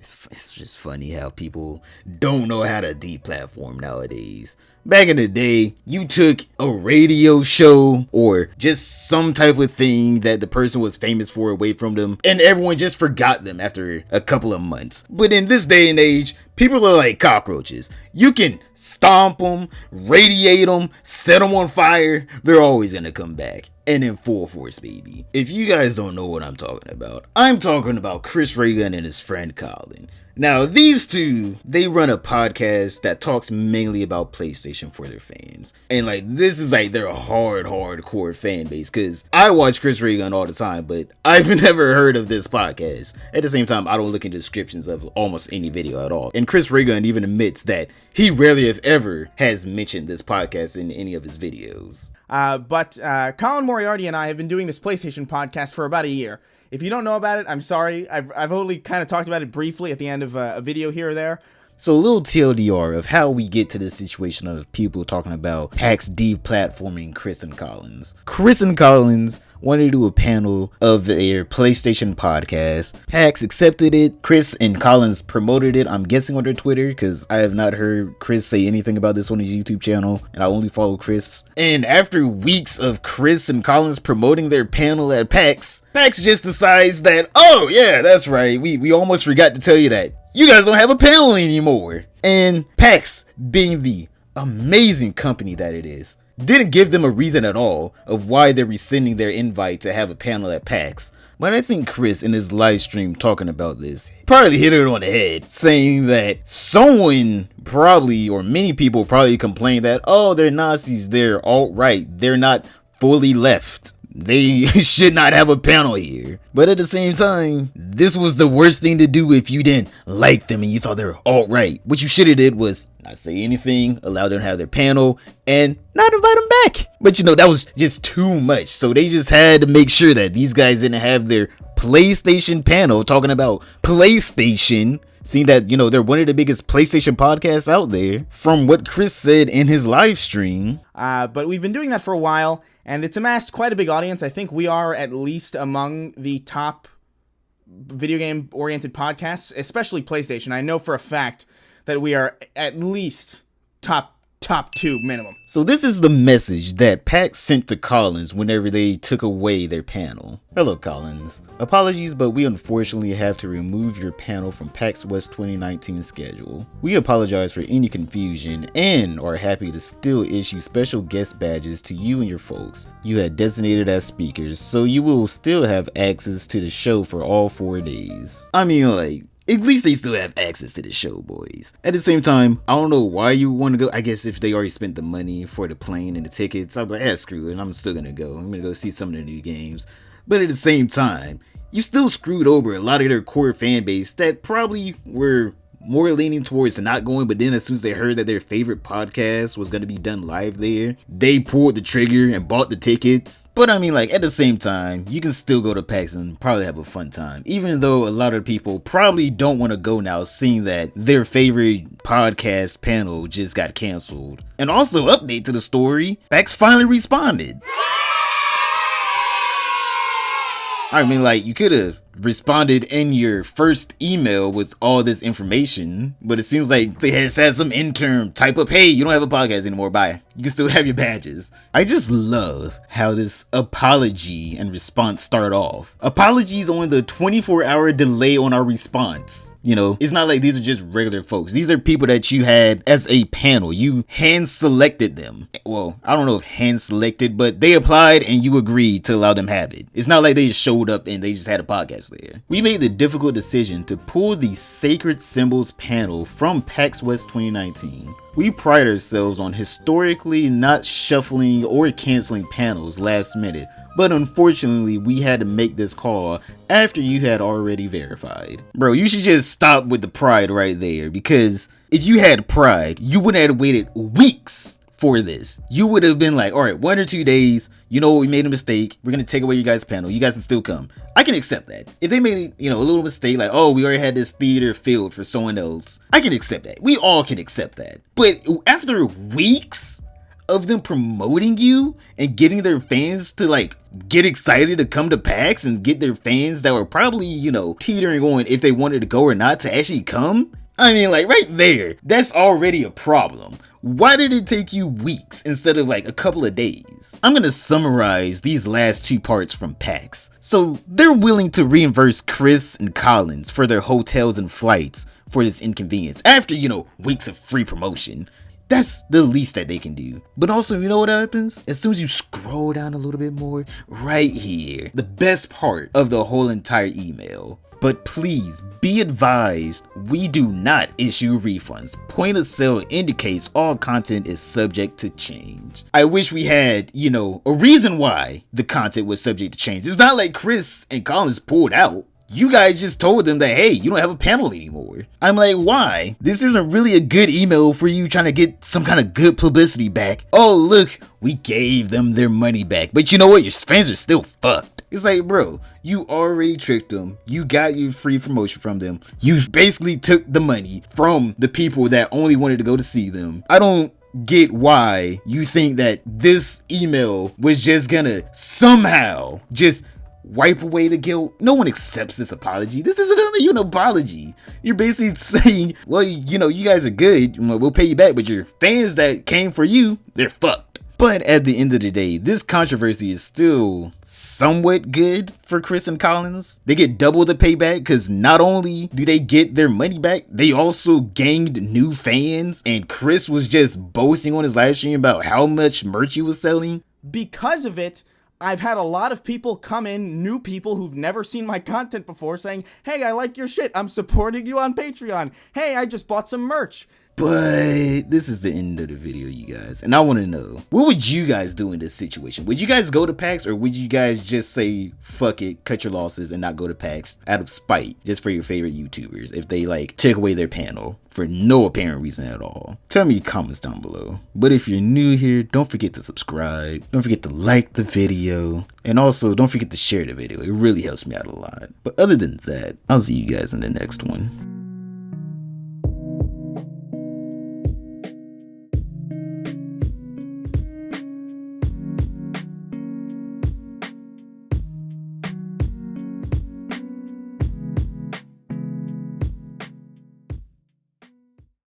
It's just funny how people don't know how to deplatform nowadays. Back in the day, you took a radio show or just some type of thing that the person was famous for away from them, and everyone just forgot them after a couple of months. But in this day and age, people are like cockroaches. You can stomp them, radiate them, set them on fire. They're always gonna come back. And in full force, baby. If you guys don't know what I'm talking about, I'm talking about Chris Raygun and his friend Colin. Now, these two, they run a podcast that talks mainly about PlayStation for their fans. And like, this is like their hardcore fan base, because I watch Chris Raygun all the time, but I've never heard of this podcast. At the same time, I don't look into descriptions of almost any video at all. And Chris Raygun even admits that he rarely, if ever, has mentioned this podcast in any of his videos. But Colin Moriarty and I have been doing this PlayStation podcast for about a year. If you don't know about it, I'm sorry. I've only kind of talked about it briefly at the end of a video here or there. So a little TLDR of how we get to this situation of people talking about PAX deplatforming Chris and Collins. Chris and Collins wanted to do a panel of their PlayStation podcast. PAX accepted it. Chris and Collins promoted it, I'm guessing on their Twitter, because I have not heard Chris say anything about this on his YouTube channel, and I only follow Chris. And after weeks of Chris and Collins promoting their panel at PAX just decides that, oh yeah, that's right, we almost forgot to tell you that you guys don't have a panel anymore. And PAX, being the amazing company that it is, didn't give them a reason at all of why they're rescinding their invite to have a panel at PAX. But I think Chris in his live stream talking about this probably hit it on the head, saying that someone probably, or many people probably complained that, oh, they're Nazis, they're alt-right, they're not fully left, they should not have a panel here. But at the same time, this was the worst thing to do if you didn't like them and you thought they were alt-right. What you should have did was not say anything, allow them to have their panel, and not invite them back. But you know, that was just too much. So they just had to make sure that these guys didn't have their PlayStation panel talking about PlayStation, seeing that, you know, they're one of the biggest PlayStation podcasts out there, from what Chris said in his live stream. But we've been doing that for a while, and it's amassed quite a big audience. I think we are at least among the top video game oriented podcasts, especially PlayStation. I know for a fact that we are at least top 2 minimum. So this is the message that PAX sent to Collins whenever they took away their panel. Hello Collins. Apologies, but we unfortunately have to remove your panel from PAX West 2019 schedule. We apologize for any confusion and are happy to still issue special guest badges to you and your folks you had designated as speakers, so you will still have access to the show for all 4 days. I mean, like, at least they still have access to the show, boys. At the same time, I don't know why you want to go. I guess if they already spent the money for the plane and the tickets, I'm like, screw it, I'm still gonna go. I'm gonna go see some of the new games. But at the same time, you still screwed over a lot of their core fan base that probably were more leaning towards not going, but then as soon as they heard that their favorite podcast was going to be done live there, they pulled the trigger and bought the tickets. But I mean, like, at the same time, you can still go to PAX and probably have a fun time, even though a lot of people probably don't want to go now, seeing that their favorite podcast panel just got canceled. And also, update to the story, PAX finally responded. I mean, like, you could have responded in your first email with all this information, but it seems like they had some intern type up, hey, you don't have a podcast anymore, bye. You can still have your badges. I just love how this apology and response start off. Apologies on the 24-hour delay on our response. You know, it's not like these are just regular folks. These are people that you had as a panel. You hand selected them. Well, I don't know if hand selected, but they applied and you agreed to allow them have it. It's not like they just showed up and they just had a podcast there. We made the difficult decision to pull the Sacred Symbols panel from PAX West 2019. We pride ourselves on historically not shuffling or canceling panels last minute, but unfortunately we had to make this call after you had already verified. Bro, you should just stop with the pride right there, because if you had pride, you wouldn't have waited weeks for this. You would have been like, all right, 1 or 2 days, you know, we made a mistake, we're gonna take away your guys' panel, you guys can still come. I can accept that. If they made, you know, a little mistake, like, oh, we already had this theater filled for someone else, I can accept that. We all can accept that. But after weeks of them promoting you and getting their fans to like get excited to come to PAX and get their fans that were probably, teetering on if they wanted to go or not to actually come? I mean, like, right there, that's already a problem. Why did it take you weeks instead of like a couple of days? I'm gonna summarize these last 2 parts from PAX. So they're willing to reimburse Chris and Collins for their hotels and flights for this inconvenience after, weeks of free promotion. That's the least that they can do. But also, you know what happens? As soon as you scroll down a little bit more, right here, the best part of the whole entire email. But please be advised, we do not issue refunds. Point of sale indicates all content is subject to change. I wish we had, a reason why the content was subject to change. It's not like Chris and Collins pulled out. You guys just told them that, hey, you don't have a panel anymore. I'm like, why? This isn't really a good email for you trying to get some kind of good publicity back. Oh, look, we gave them their money back. But you know what? Your fans are still fucked. It's like, bro, you already tricked them. You got your free promotion from them. You basically took the money from the people that only wanted to go to see them. I don't get why you think that this email was just gonna somehow just wipe away the guilt. No one accepts this apology. This isn't even an apology. You're basically saying, well, you guys are good. We'll pay you back, but your fans that came for you, they're fucked. But at the end of the day, this controversy is still somewhat good for Chris and Collins. They get double the payback because not only do they get their money back, they also gained new fans. And Chris was just boasting on his live stream about how much merch he was selling. Because of it, I've had a lot of people come in, new people who've never seen my content before, saying, hey, I like your shit. I'm supporting you on Patreon. Hey, I just bought some merch. But this is the end of the video, you guys. And I want to know, what would you guys do in this situation? Would you guys go to PAX, or would you guys just say, fuck it, cut your losses and not go to PAX out of spite, just for your favorite YouTubers, if they took away their panel for no apparent reason at all? Tell me in comments down below. But if you're new here, don't forget to subscribe. Don't forget to like the video. And also, don't forget to share the video. It really helps me out a lot. But other than that, I'll see you guys in the next one.